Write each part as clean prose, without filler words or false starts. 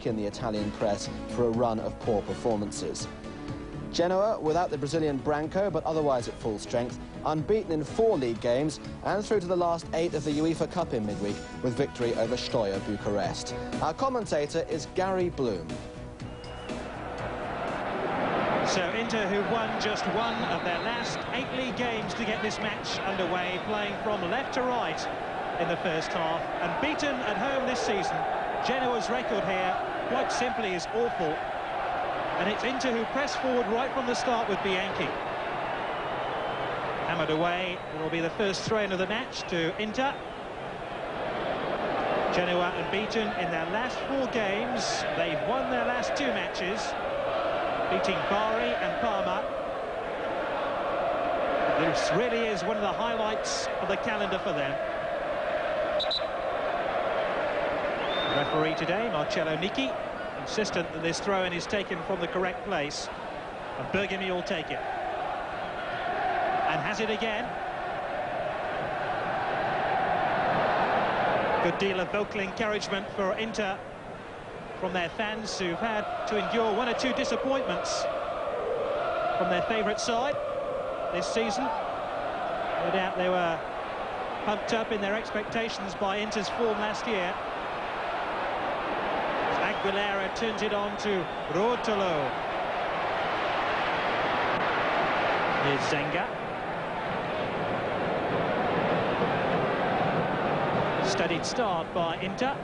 in the Italian press for a run of poor performances. Genoa, without the Brazilian Branco, but otherwise at full strength, unbeaten in 4 league games and through to the last 8 of the UEFA Cup in midweek with victory over Storia Bucharest. Our commentator is Gary Bloom. So Inter, who won just 1 of their last 8 league games to get this match underway, playing from left to right in the first half, and beaten at home this season. Genoa's record here, quite simply, is awful. And it's Inter who press forward right from the start with Bianchi. Hammered away, it will be the first throw-in of the match to Inter. Genoa unbeaten in their last 4 games. They've won their last 2 matches, beating Bari and Parma. This really is one of the highlights of the calendar for them. The referee today, Marcello Nicchi, insistent that this throw-in is taken from the correct place, and Bergomi will take it. And has it again. Good deal of vocal encouragement for Inter from their fans, who've had to endure 1 or 2 disappointments from their favourite side this season. No doubt they were pumped up in their expectations by Inter's form last year. Aguilera turns it on to Rotolo. Here's Zenga. Studied start by Inter.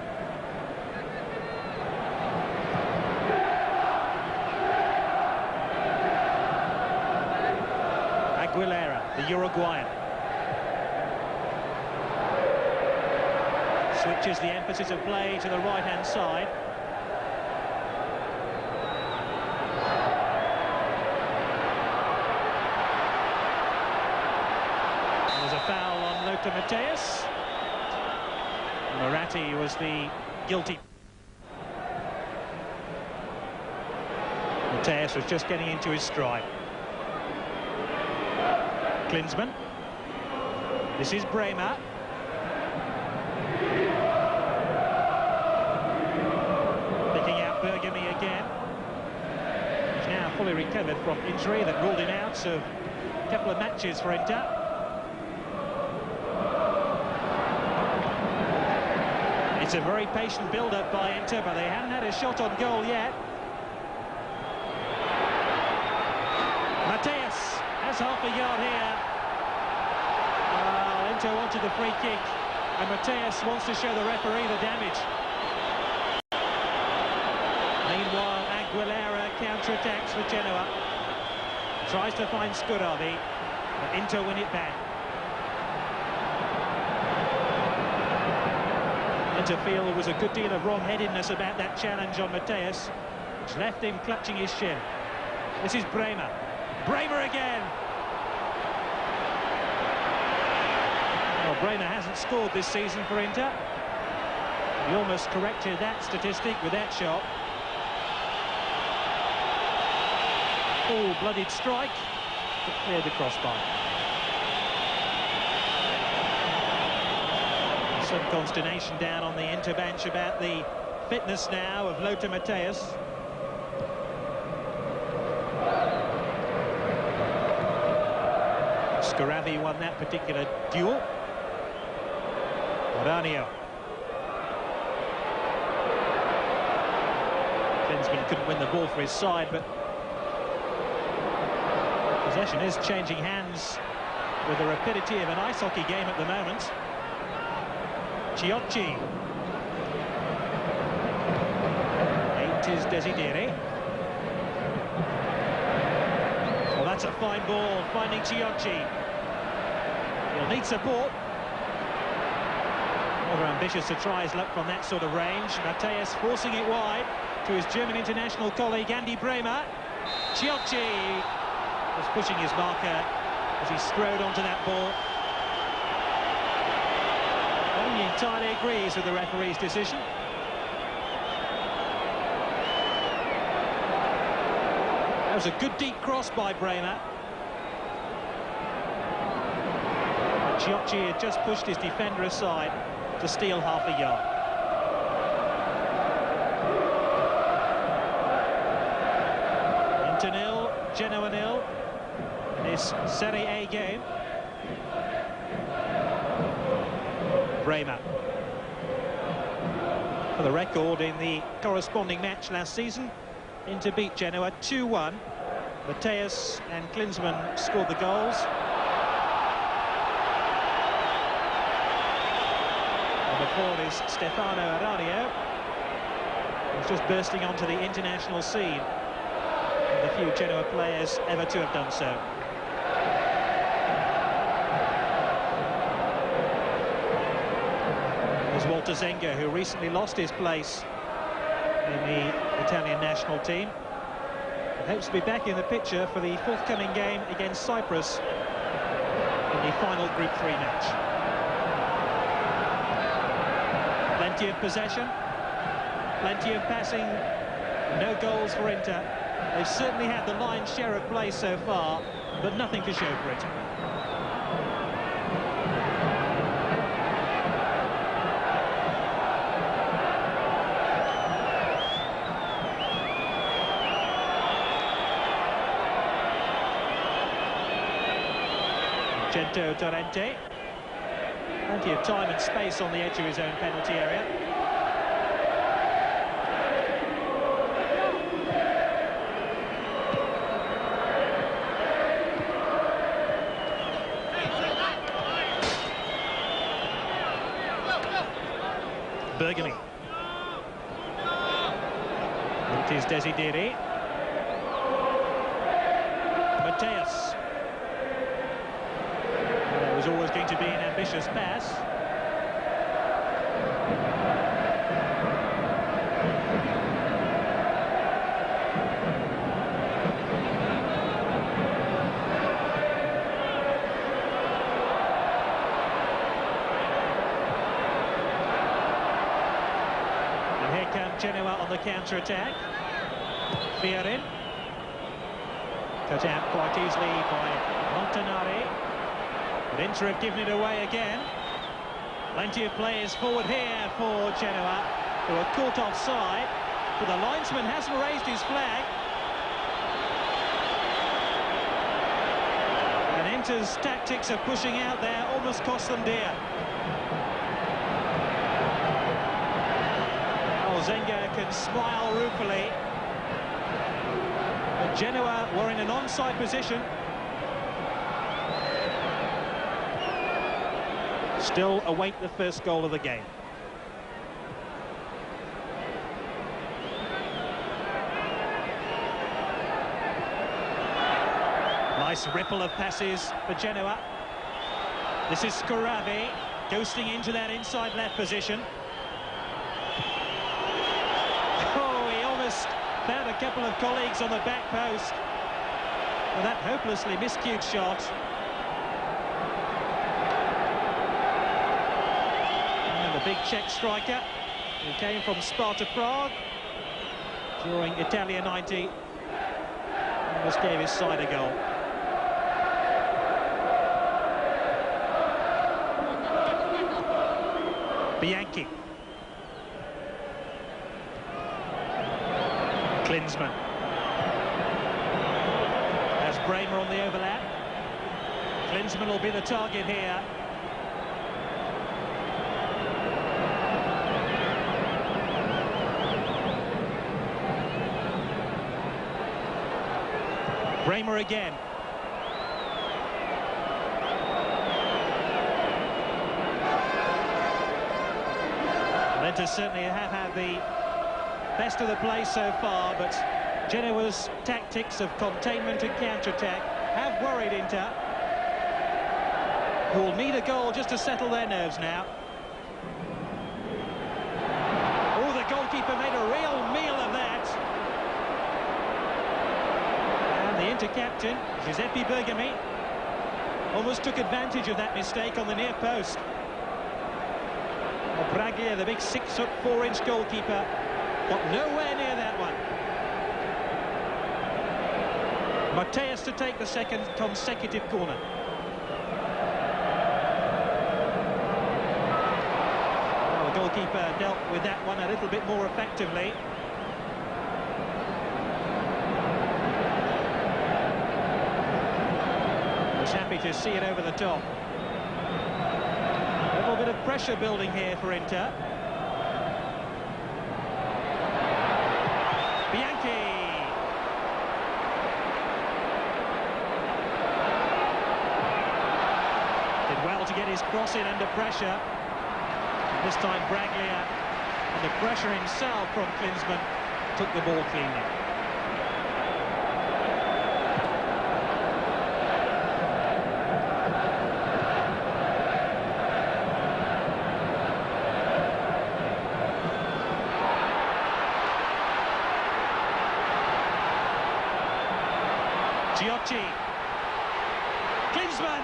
Aguilera, the Uruguayan. Switches the emphasis of play to the right-hand side. There's a foul on Matthäus. Moratti was the guilty. Matthäus was just getting into his stride. Klinsmann. This is Brehme. Picking out Bergomi again. He's now fully recovered from injury that ruled him out of a couple of matches for Inter. It's a very patient build-up by Inter, but they haven't had a shot on goal yet. Matthäus has half a yard here. Inter wanted the free kick, and Matthäus wants to show the referee the damage. Meanwhile, Aguilera counter-attacks for Genoa. Tries to find Scuravi, but Inter win it back. Inter feel there was a good deal of wrong-headedness about that challenge on Matthäus, which left him clutching his shin. This is Brehme. Brehme again! Well, Brehme hasn't scored this season for Inter. He almost corrected that statistic with that shot. Full-blooded strike, but cleared the crossbar. Some consternation down on the Inter bench about the fitness now of Matthäus. Scuravi won that particular duel. Eranio. Klinsmann couldn't win the ball for his side, but possession is changing hands with the rapidity of an ice hockey game at the moment. Ciocci. 8 is Desideri. Well, that's a fine ball, finding Ciocci. He'll need support. Rather ambitious to try his luck from that sort of range. Matthäus forcing it wide to his German international colleague Andy Brehme. Ciocci was pushing his marker as he strode onto that ball. He entirely agrees with the referee's decision. That was a good deep cross by Brehme. Ciocci had just pushed his defender aside to steal half a yard. this Serie A game. Brehme. For the record, in the corresponding match last season, Inter beat Genoa 2-1. Matthäus and Klinsmann scored the goals. Number 4 is Stefano Eranio, who's just bursting onto the international scene. The few Genoa players ever to have done so. There's Walter Zenga, who recently lost his place in the Italian national team. He hopes to be back in the picture for the forthcoming game against Cyprus in the final Group 3 match. Plenty of possession, plenty of passing, no goals for Inter. They've certainly had the lion's share of play so far, but nothing to show for it. Torrente. Plenty of time and space on the edge of his own penalty area. Bergomi. It is Desideri. Matthäus. There was always going to be an ambitious pass. And here come Genoa on the counter-attack. Ferri. Cut out quite easily by Montanari. But Inter have given it away again. Plenty of players forward here for Genoa, who are caught offside. But the linesman hasn't raised his flag. And Inter's tactics of pushing out there almost cost them dear. Oh, Zenga can smile ruefully. But Genoa were in an onside position. Still await the first goal of the game. Nice ripple of passes for Genoa. This is Corrado ghosting into that inside left position. Oh, he almost found a couple of colleagues on the back post. Well, that hopelessly miscued shot. Big Czech striker who came from Sparta Prague during Italia 90 almost gave his side a goal. Bianchi. Klinsmann. There's Brehme on the overlap. Klinsmann will be the target here. Brehme again. Inter certainly have had the best of the play so far, but Genoa's tactics of containment and counter-attack have worried Inter, who will need a goal just to settle their nerves now. Oh, the goalkeeper made a real meal of that. The Inter captain, Giuseppe Bergomi, almost took advantage of that mistake on the near post. Brehme, the big 6'4" goalkeeper, got nowhere near that one. Matthäus to take the second consecutive corner. Well, the goalkeeper dealt with that one a little bit more effectively. happy to see it over the top. A little bit of pressure building here for Inter. Bianchi. Did well to get his cross in under pressure. And this time Braglia, under pressure himself from Klinsmann, took the ball cleanly. Ciocci. Klinsmann.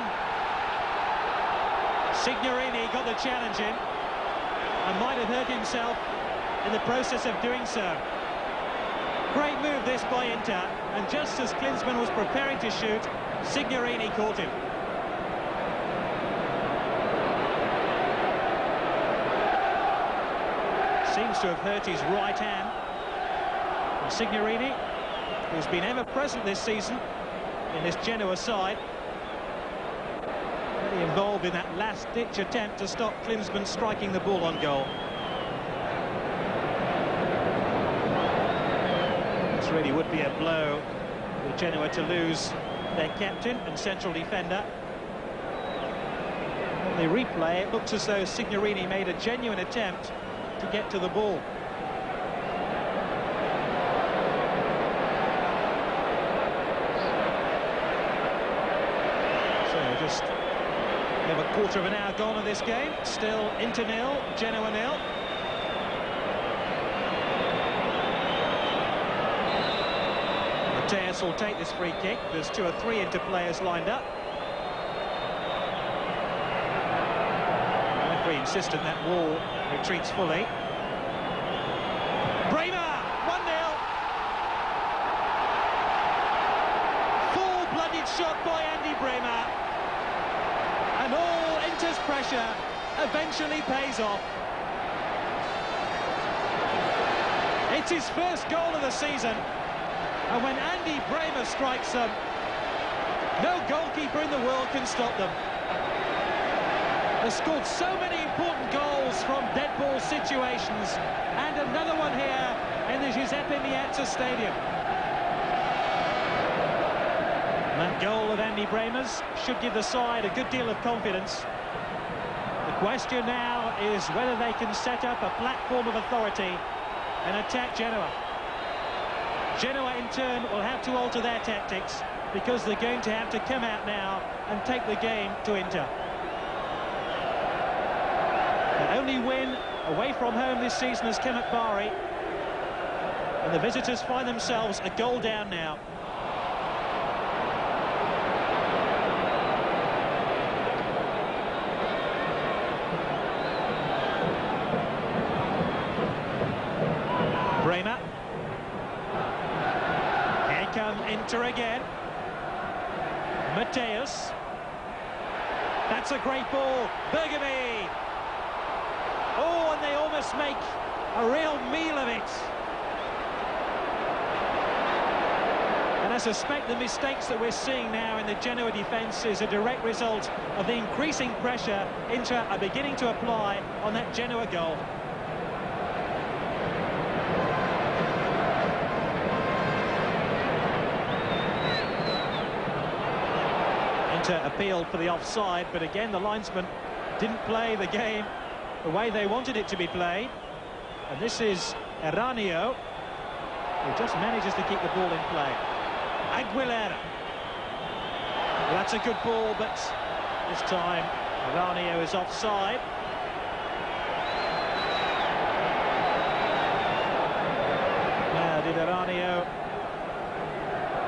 Signorini got the challenge in and might have hurt himself in the process of doing so. Great move this by Inter, and just as Klinsmann was preparing to shoot, Signorini caught him. Seems to have hurt his right hand. And Signorini, who's been ever present this season in this Genoa side, really involved in that last-ditch attempt to stop Klinsmann striking the ball on goal. This really would be a blow for Genoa to lose their captain and central defender. On the replay, it looks as though Signorini made a genuine attempt to get to the ball. Just have a quarter of an hour gone of this game. Still Inter 0, Genoa 0. Matthäus will take this free kick. There's 2 or 3 Inter players lined up. The referee insistent that wall retreats fully. Brehme, 1-0. Full-blooded shot by Andy Brehme. And all Inter's pressure eventually pays off. It's his first goal of the season, and when Andy Brehme strikes them, no goalkeeper in the world can stop them. They've scored so many important goals from dead ball situations, and another one here in the Giuseppe Meazza Stadium. That goal of Andy Brehme's should give the side a good deal of confidence. The question now is whether they can set up a platform of authority and attack Genoa. Genoa, in turn, will have to alter their tactics because they're going to have to come out now and take the game to Inter. The only win away from home this season has come at Bari, and the visitors find themselves a goal down now. Brehme. Here come Inter again. Matthäus. That's a great ball. Bergomi. Oh, and they almost make a real meal of it. And I suspect the mistakes that we're seeing now in the Genoa defence is a direct result of the increasing pressure Inter are beginning to apply on that Genoa goal. Inter appealed for the offside, but again the linesman didn't play the game the way they wanted it to be played. And this is Eranio, who just manages to keep the ball in play. Aguilera. Well, that's a good ball, but this time Eranio is offside. Now, did Eranio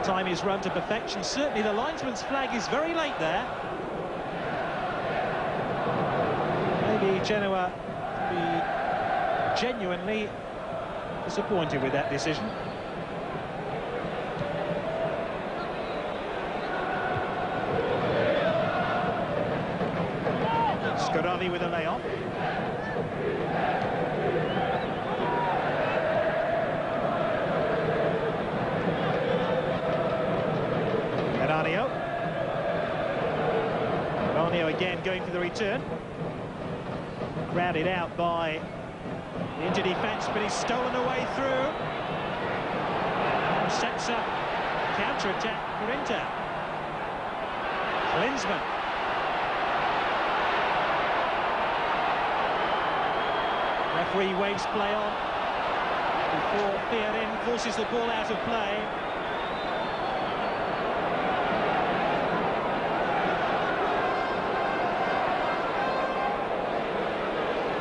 time his run to perfection? Certainly the linesman's flag is very late there. Maybe Genoa be genuinely disappointed with that decision. Corrado with a layoff. Eranio. Eranio again going for the return. Crowded out by the Inter defence, but he's stolen away through. And sets up counter-attack for Inter. Klinsmann. Referee waves play on before Ferri forces the ball out of play.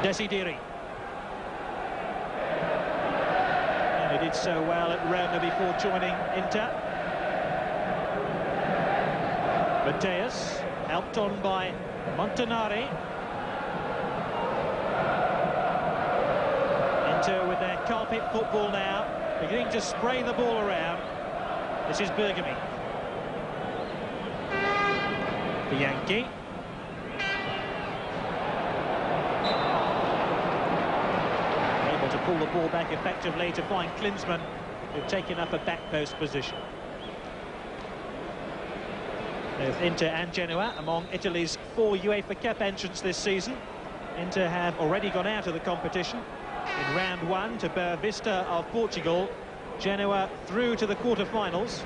Desideri. And he did so well at Rome before joining Inter. Matthäus, helped on by Montanari. Inter with their carpet football now, beginning to spray the ball around. This is Bergomi. Bianchi. Able to pull the ball back effectively to find Klinsmann, who've taken up a back post position. Both Inter and Genoa among Italy's 4 UEFA Cup entrants this season. Inter have already gone out of the competition in round 1 to Boa Vista of Portugal. Genoa through to the quarter-finals.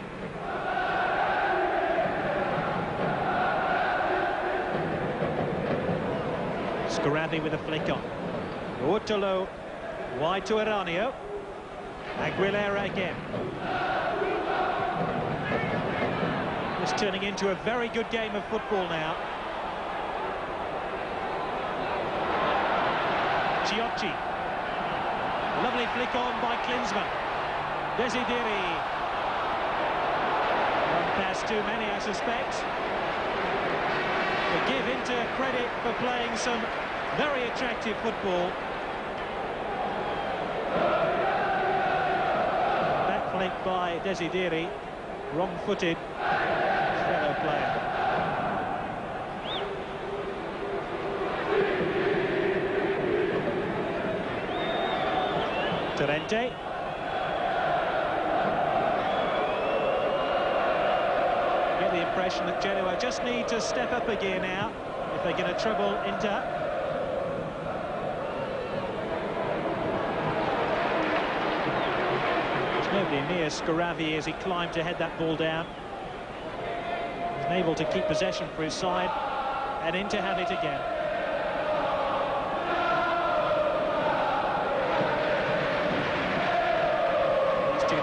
Corrado with a flick on. Ortolo wide to Eranio. Aguilera again. It's turning into a very good game of football now. Ciocci. Lovely flick on by Klinsmann. Desideri. One pass too many, I suspect. But give Inter credit for playing some very attractive football. That flick by Desideri, wrong-footed fellow player. Torrente. Get the impression that Genoa just need to step up a gear now if they're going to trouble Inter. There's nobody near Scaravi as he climbed to head that ball down. He's able to keep possession for his side, and Inter have it again.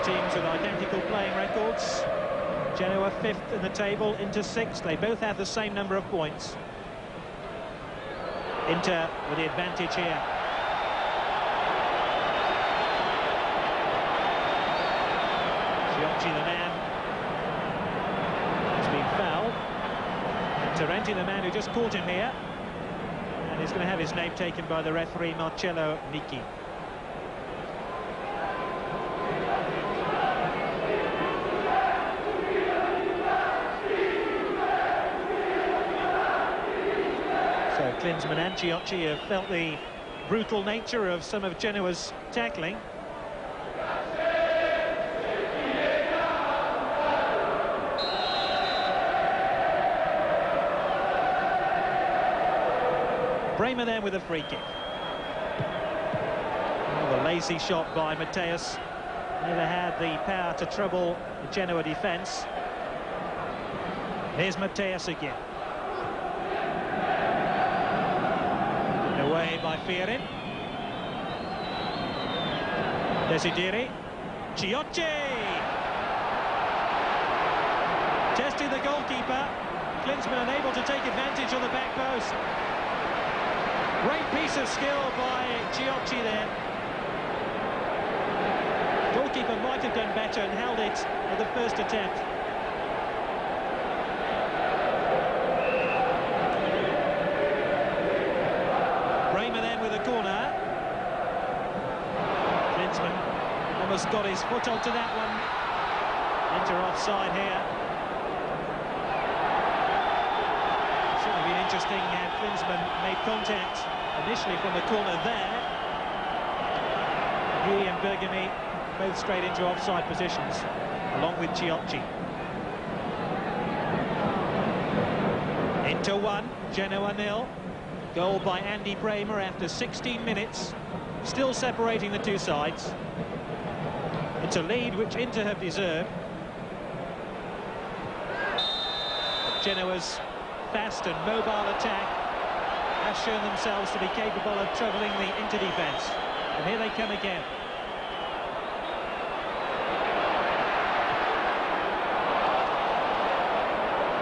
Teams with identical playing records. Genoa 5th in the table, Inter 6th. They both have the same number of points. Inter with the advantage here. Ciocci, the man, has been fouled. And Torrente, the man who just caught him here. And he's going to have his name taken by the referee, Marcello Nicchi. Klinsmann and Ciocci have felt the brutal nature of some of Genoa's tackling. Brehme then with a free kick. Oh, a lazy shot by Matthäus. Never had the power to trouble the Genoa defence. Here's Matthäus again. Away by Ferri. Desideri. Ciocci! Testing the goalkeeper. Klinsmann unable to take advantage on the back post. Great piece of skill by Ciocci there. Goalkeeper might have done better and held it at the first attempt. Almost got his foot onto that one. Inter offside here. Certainly been interesting how Klinsmann made contact initially from the corner there. He and Bergomi both straight into offside positions, along with Ciocci. Inter 1, Genoa 0. Goal by Andy Brehme after 16 minutes. Still separating the two sides. It's a lead which Inter have deserved. Genoa's fast and mobile attack has shown themselves to be capable of troubling the Inter defence. And here they come again.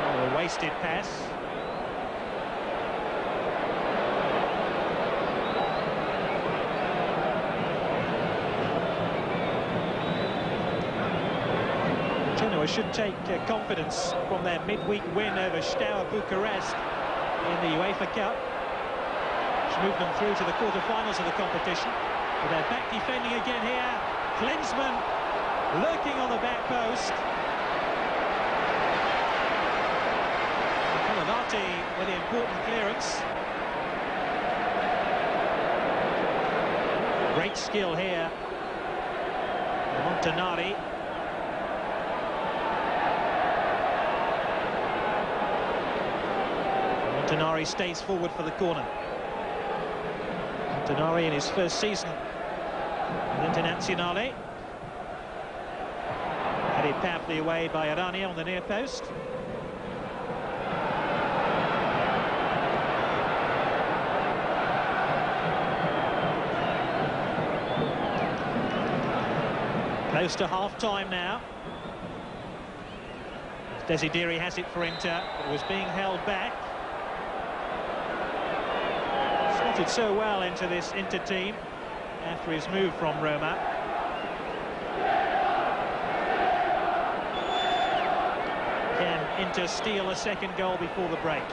Oh, a wasted pass. Genoa should take confidence from their midweek win over Steaua Bucharest in the UEFA Cup, which moved them through to the quarter-finals of the competition. But they're back defending again here. Klinsmann lurking on the back post. Abate with the important clearance. Great skill here. Montanari. Montanari stays forward for the corner. Montanari in his first season in Internazionale. Headed powerfully away by Eranio on the near post. Close to half-time now. Desideri has it for Inter, but was being held back. Slotted so well into this Inter team after his move from Roma. Can Inter steal a second goal before the break?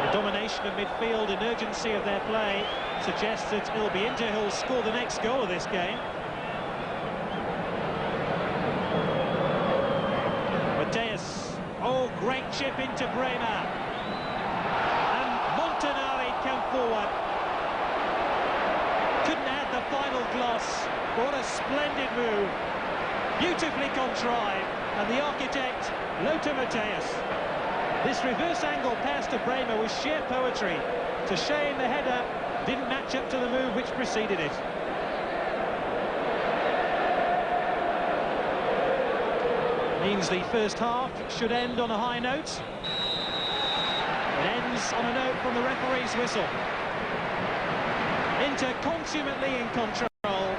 The domination of midfield and urgency of their play suggests that it'll be Inter who'll score the next goal of this game. Matthäus, oh, great chip into Brehme. And Montanari come forward. Couldn't add the final gloss. What a splendid move. Beautifully contrived. And the architect, Lothar Matthäus. This reverse angle pass to Brehme was sheer poetry. It's a shame the header didn't match up to the move which preceded it. Means the first half should end on a high note. It ends on a note from the referee's whistle. Inter consummately in control,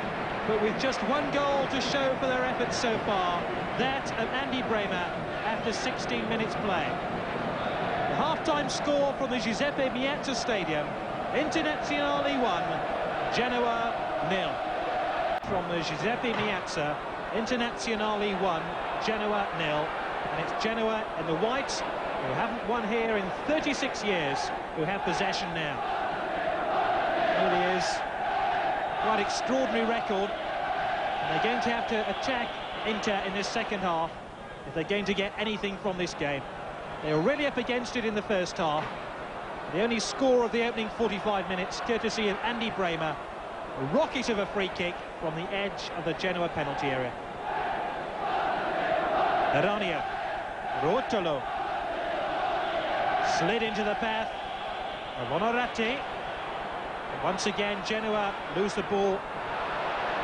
but with just one goal to show for their efforts so far. That of Andy Brehme after 16 minutes play. The half-time score from the Giuseppe Meazza Stadium. Internazionale 1, Genoa 0. From the Giuseppe Meazza, Internazionale 1, Genoa 0. And it's Genoa in the white, who haven't won here in 36 years, who have possession now. It really is quite extraordinary record. And they're going to have to attack Inter in this second half if they're going to get anything from this game. They were really up against it in the first half. The only score of the opening 45 minutes, courtesy of Andy Brehme, a rocket of a free kick from the edge of the Genoa penalty area. Eranio, Rotolo, slid into the path of Onorati. Once again, Genoa lose the ball,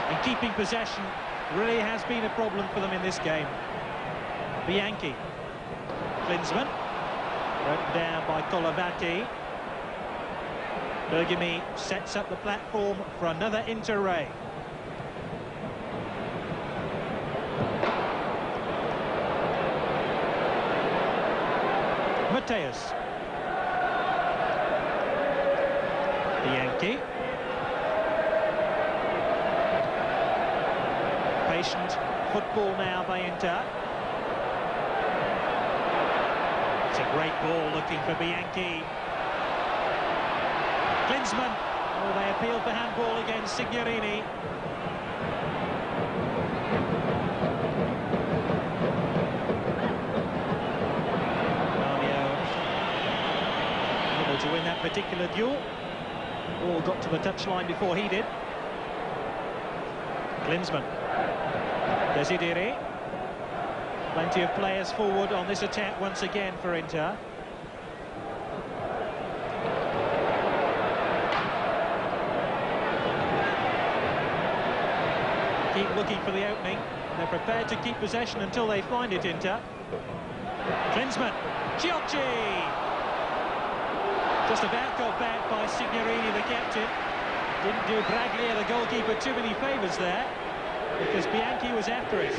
and keeping possession really has been a problem for them in this game. Bianchi, Klinsmann, broken down by Abate. Bergomi sets up the platform for another Inter ray. Matthäus. Bianchi. Patient football now by Inter. It's a great ball looking for Bianchi. Klinsmann. Oh, they appealed for handball against Signorini. Able to win that particular duel. Ball got to the touchline before he did. Klinsmann. Desideri. Plenty of players forward on this attack once again for Inter. Keep looking for the opening. They're prepared to keep possession until they find it, Inter. Klinsmann, Ciocci! Just about got back by Signorini, the captain. Didn't do Braglia, the goalkeeper, too many favours there, because Bianchi was after it.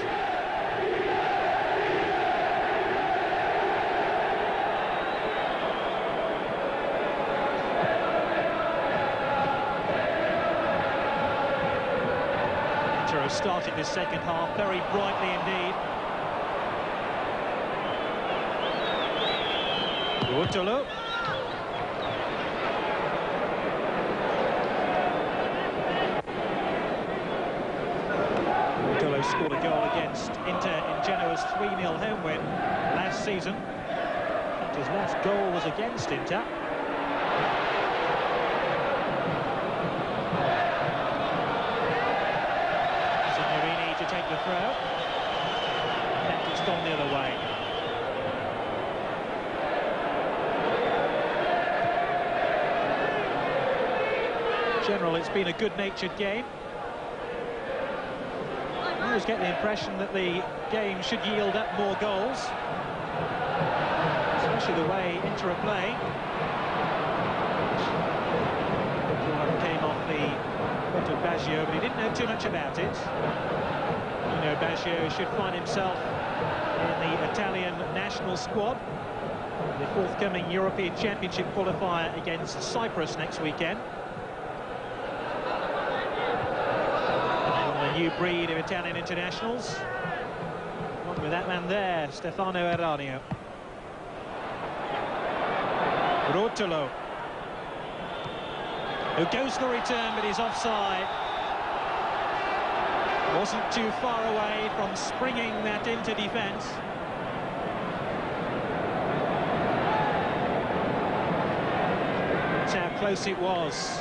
Inter have started this second half very brightly indeed. Urtolo. Urtolo scored a goal against Inter in Genoa's 3-0 home win last season. His last goal was against Inter. Signorini to take the throw. And it's gone the other way. In general, it's been a good-natured game. I always get the impression that the game should yield up more goals, especially the way Inter are playing. Came off the foot of Baggio, but he didn't know too much about it. You know, Baggio should find himself in the Italian national squad, the forthcoming European Championship qualifier against Cyprus next weekend. New breed of Italian internationals. On with that man there, Stefano Eranio. Urtolo, who goes for the return, but he's offside. Wasn't too far away from springing that Inter defence. That's how close it was.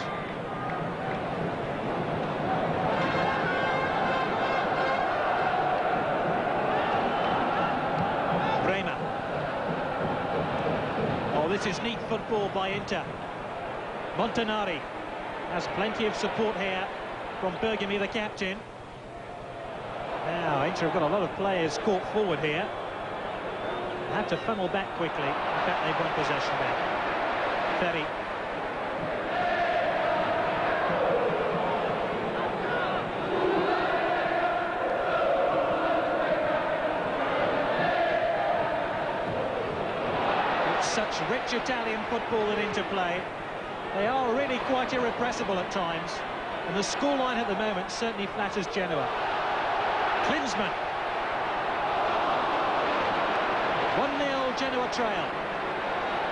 This is neat football by Inter. Montanari has plenty of support here from Bergomi, the captain. Now, Inter have got a lot of players caught forward here. Have to funnel back quickly. In fact, they've won possession back. Ferri. Such rich Italian football that Inter play. They are really quite irrepressible at times, and the scoreline at the moment certainly flatters Genoa. Klinsmann. 1-0 Genoa trail,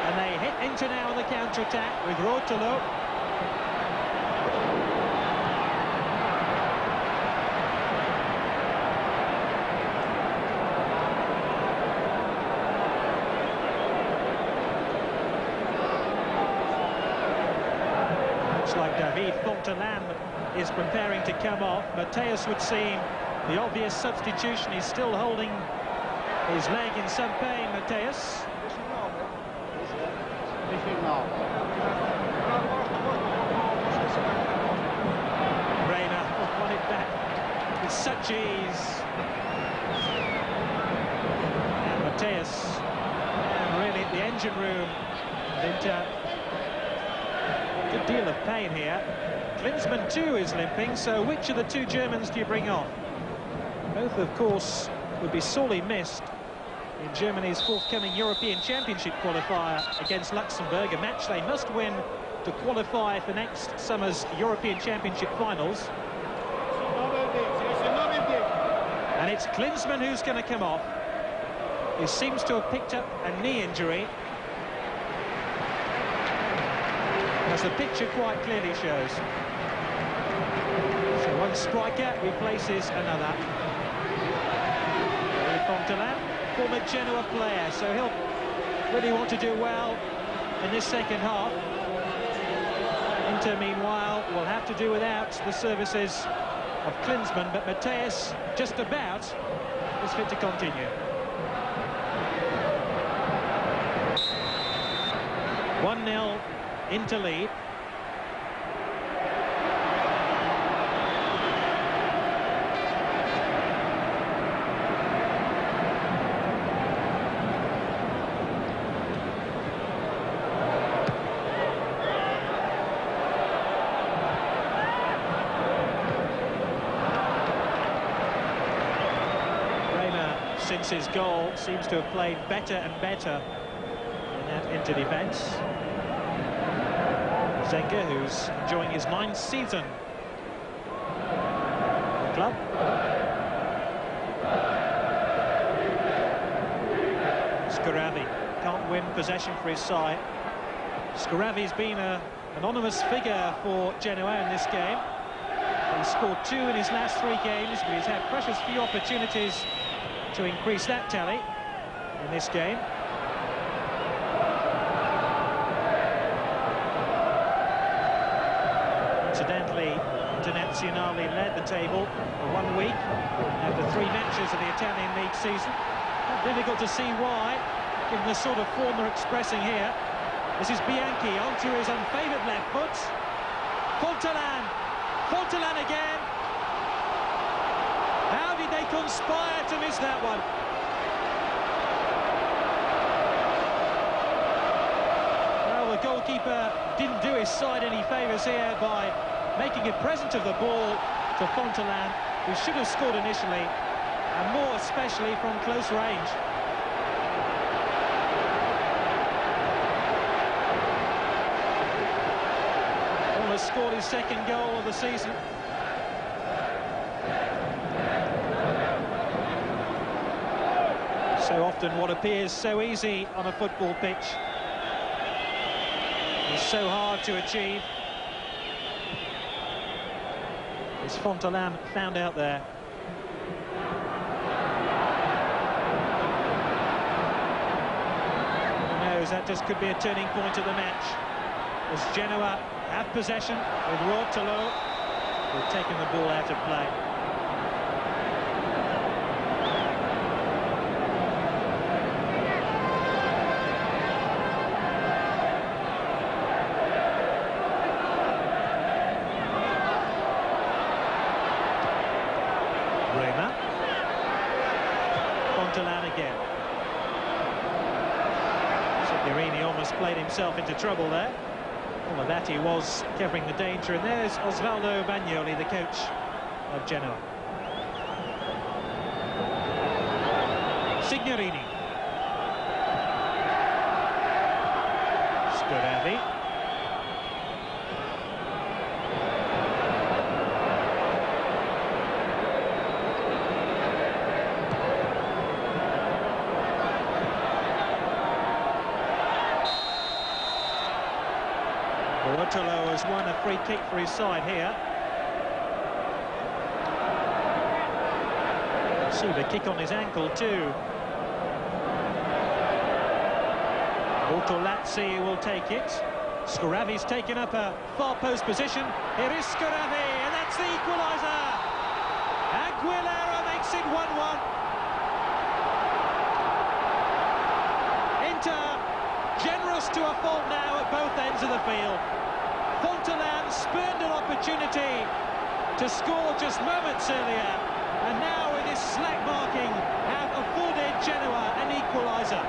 and they hit Inter now on the counter-attack with Urtolo. Like David Fontolan is preparing to come off. Matthäus would seem the obvious substitution. He's still holding his leg in some pain, Matthäus. Brehme won it back with such ease. And Matthäus, and really the engine room of Inter. Good deal of pain here. Klinsmann too is limping, so which of the two Germans do you bring off? Both, of course, would be sorely missed in Germany's forthcoming European Championship qualifier against Luxembourg, a match they must win to qualify for next summer's European Championship finals. And it's Klinsmann who's going to come off. He seems to have picked up a knee injury, as the picture quite clearly shows. So one striker replaces another. Fontolan, former Genoa player, so he'll really want to do well in this second half. Inter, meanwhile, will have to do without the services of Klinsmann, but Matthäus just about is fit to continue. 1-0 Inter lead. Since his goal, seems to have played better and better in that Inter defence. Zenga, who's enjoying his 9th season at the club. Scoravi can't win possession for his side. Scoravi's been an anonymous figure for Genoa in this game. He's scored 2 in his last 3 games, but he's had precious few opportunities to increase that tally in this game. Incidentally, Internazionale led the table for 1 week after 3 matches of the Italian league season. Difficult to see why, given the sort of form they're expressing here. This is Bianchi onto his unfavoured left foot. Fontolan again. How did they conspire to miss that one? Well, the goalkeeper didn't do his side any favours here by making a present of the ball to Fontolan, who should have scored initially, and more especially from close range. Almost scored his 2nd goal of the season. So often what appears so easy on a football pitch is so hard to achieve. Is Fontolan found out there? Who knows, that just could be a turning point of the match. As Genoa have possession with Orrico, who've taken the ball out of play. Brehme. Fontolan again. Eranio almost played himself into trouble there. Well, Abate was covering the danger, and there's Osvaldo Bagnoli, the coach of Genoa. Signorini. Scoravi. Orrico has won a free kick for his side here. See the kick on his ankle too. Ortolazzi will take it. Scoravi's taken up a far post position. Here is Scoravi, and that's the equaliser. Aguilera makes it 1-1. Inter generous to a fault now at both ends of the field. Fontolan spurned an opportunity to score just moments earlier, and now with his slack marking have afforded Genoa an equaliser.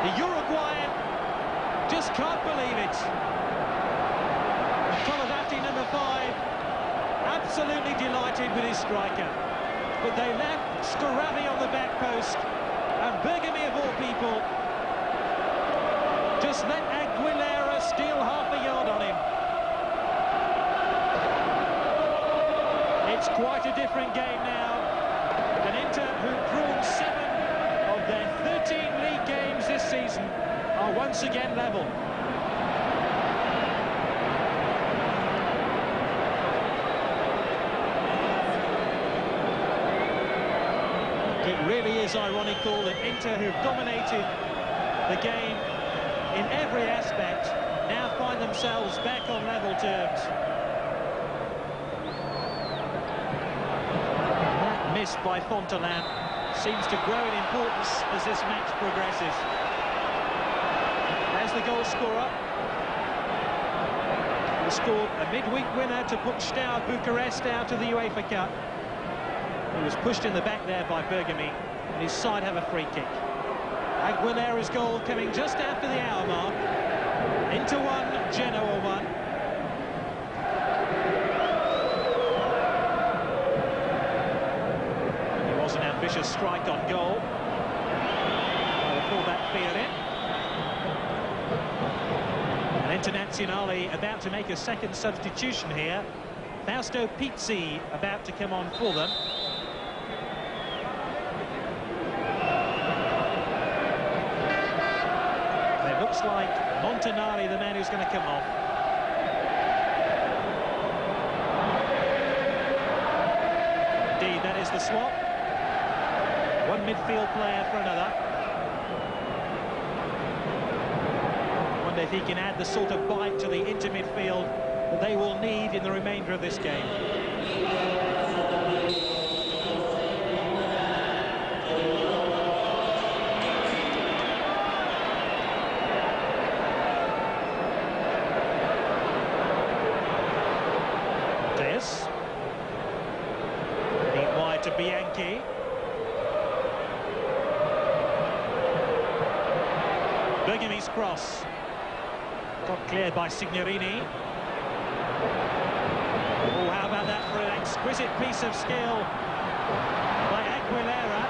The Uruguayan just can't believe it. Colavati, number 5, absolutely delighted with his striker, but they left Scoravi on the back post, and Bergomi, of all people, just let Aguilera steal half a yard on him. It's quite a different game now. And Inter, who've drawn 7 of their 13 league games this season, are once again level. It really is ironical that Inter, who've dominated the game in every aspect, now find themselves back on level terms. That miss by Fontolan seems to grow in importance as this match progresses. There's the goal scorer. He scored a midweek winner to put Steaua Bucharest out of the UEFA Cup. He was pushed in the back there by Bergomi, and his side have a free kick. Aguilera's goal coming just after the hour mark. Inter 1, Genoa 1. It was an ambitious strike on goal by the fullback Ferri. And Internazionale about to make a second substitution here. Pizzi about to come on for them. It looks like Montanari, the man who's going to come off. Indeed, that is the swap. One midfield player for another. Wonder if he can add the sort of bite to the Inter midfield that they will need in the remainder of this game. Matthäus. Deep wide to Bianchi. Bergomi's cross. Got cleared by Signorini. Oh, how about that for an exquisite piece of skill by Aguilera.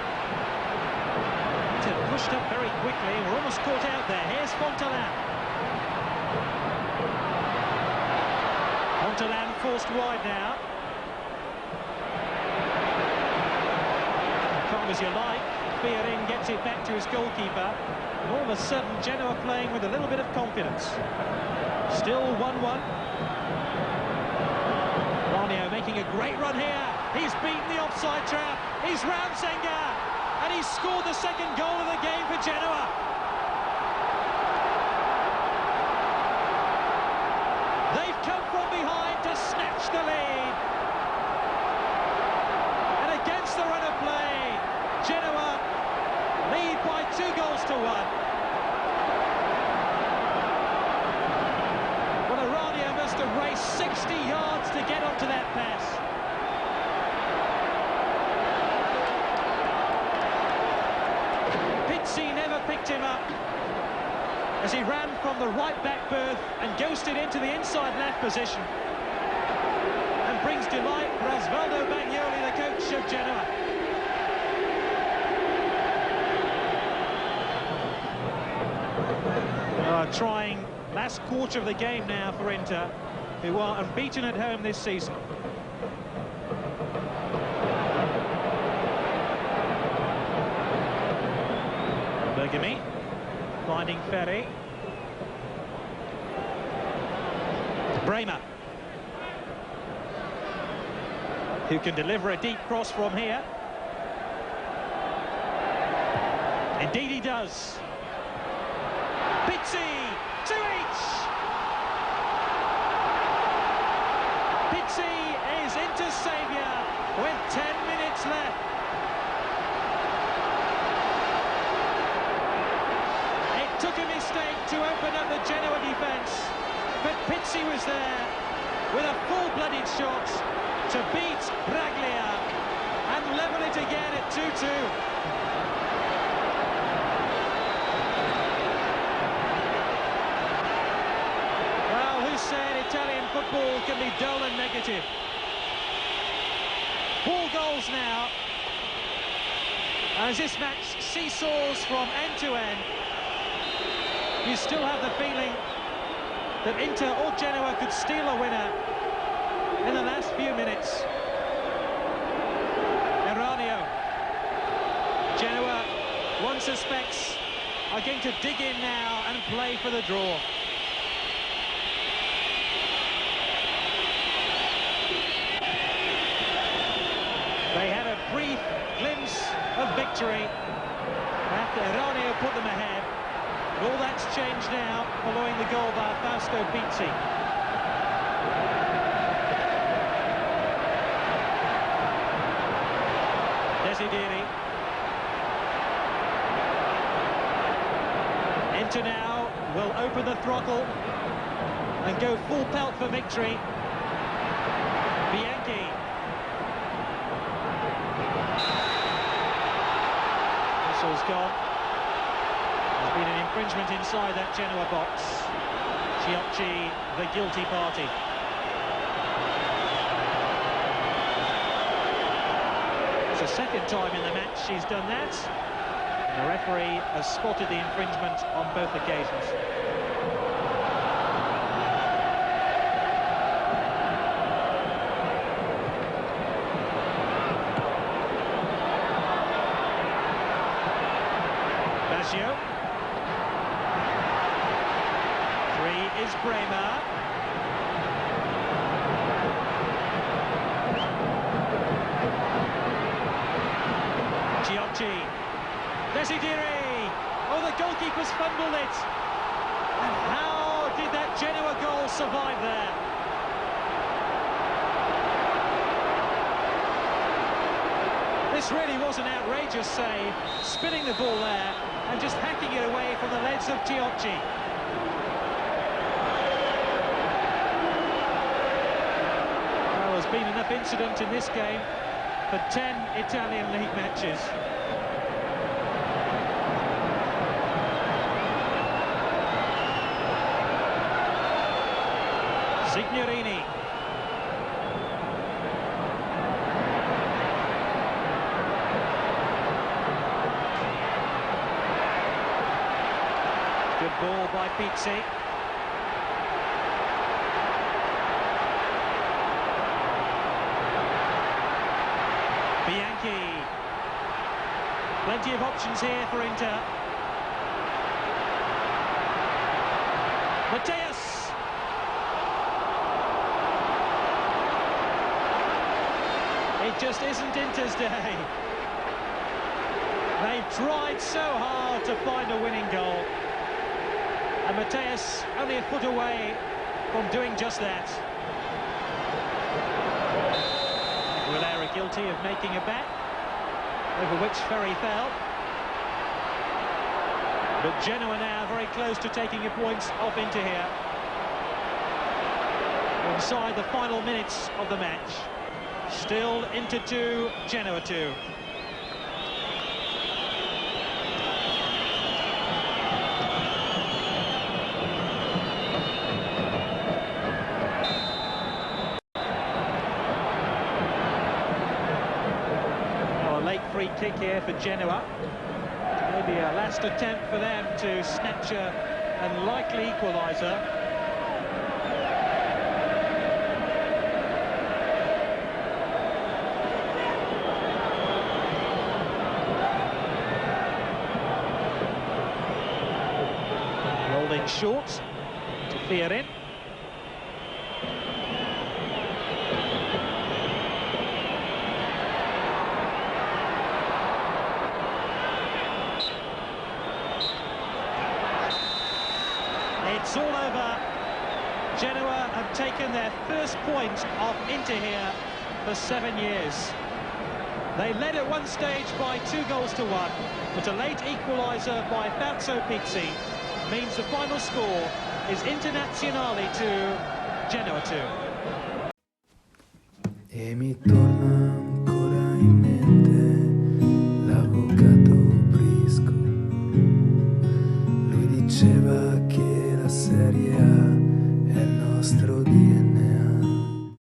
Pushed up very quickly. We're almost caught out there. Here's Fontolan. Fontolan forced wide now. Calm as you like. Ferri gets it back to his goalkeeper. And all of a sudden, Genoa playing with a little bit of confidence. Still 1-1. Eranio making a great run here. He's beaten the offside trap. He's round Zenga. And he's scored the second goal of the game for Genoa. They've come from behind to snatch the lead. And against the run of play, Genoa lead by 2-1. Well, Eranio must have raced 60 yards to get onto that pass. Pizzi never picked him up as he ran from the right back berth and ghosted into the inside left position, and brings delight for Osvaldo Bagnoli, the coach of Genoa. Trying last quarter of the game now for Inter, who are unbeaten at home this season. Bergomi finding Ferri. Brehme, who can deliver a deep cross from here. Indeed he does. Pizzi, to each! Pizzi is Inter's saviour with 10 minutes left. It took a mistake to open up the Genoa defence, but Pizzi was there with a full-blooded shot to beat Braglia and level it again at 2-2. Said Italian football can be dull and negative. 4 goals now, as this match seesaws from end to end. You still have the feeling that Inter or Genoa could steal a winner in the last few minutes. Eranio. Genoa, one suspects, are going to dig in now and play for the draw. They had a brief glimpse of victory after Eranio put them ahead. But all that's changed now following the goal by Pizzi. Desideri. Inter now will open the throttle and go full pelt for victory. Bianchi. Whistle's gone. There's been an infringement inside that Genoa box. Ciocci, the guilty party. It's the second time in the match she's done that. And the referee has spotted the infringement on both occasions. Baggio. 3 is Brehme. Ciocci. Desideri. Oh, the goalkeeper's fumbled it. And how did that Genoa goal survive there? This really was an outrageous save, spinning the ball there and just hacking it away from the legs of Ciocci. Well, there's been enough incident in this game for 10 Italian league matches. Signorini. Good ball by Pizzi. Bianchi. Plenty of options here for Inter. Matthäus. It just isn't Inter's day. They've tried so hard to find a winning goal. And Matthäus only a foot away from doing just that. Aguilera guilty of making a bet, over which Ferri fell. But Genoa now very close to taking a point off Inter here. Inside the final minutes of the match. Still Inter 2, Genoa 2. Free kick here for Genoa. Maybe a last attempt for them to snatch a unlikely equaliser. Rolled in short to Ferri. It's all over. Genoa have taken their first point off Inter here for 7 years. They led at one stage by 2-1, but a late equaliser by Pizzi means the final score is Internazionale 2, Genoa 2. E mi torna ancora in mente l'avvocato Brisco. Lui diceva che la Serie A è il nostro DNA.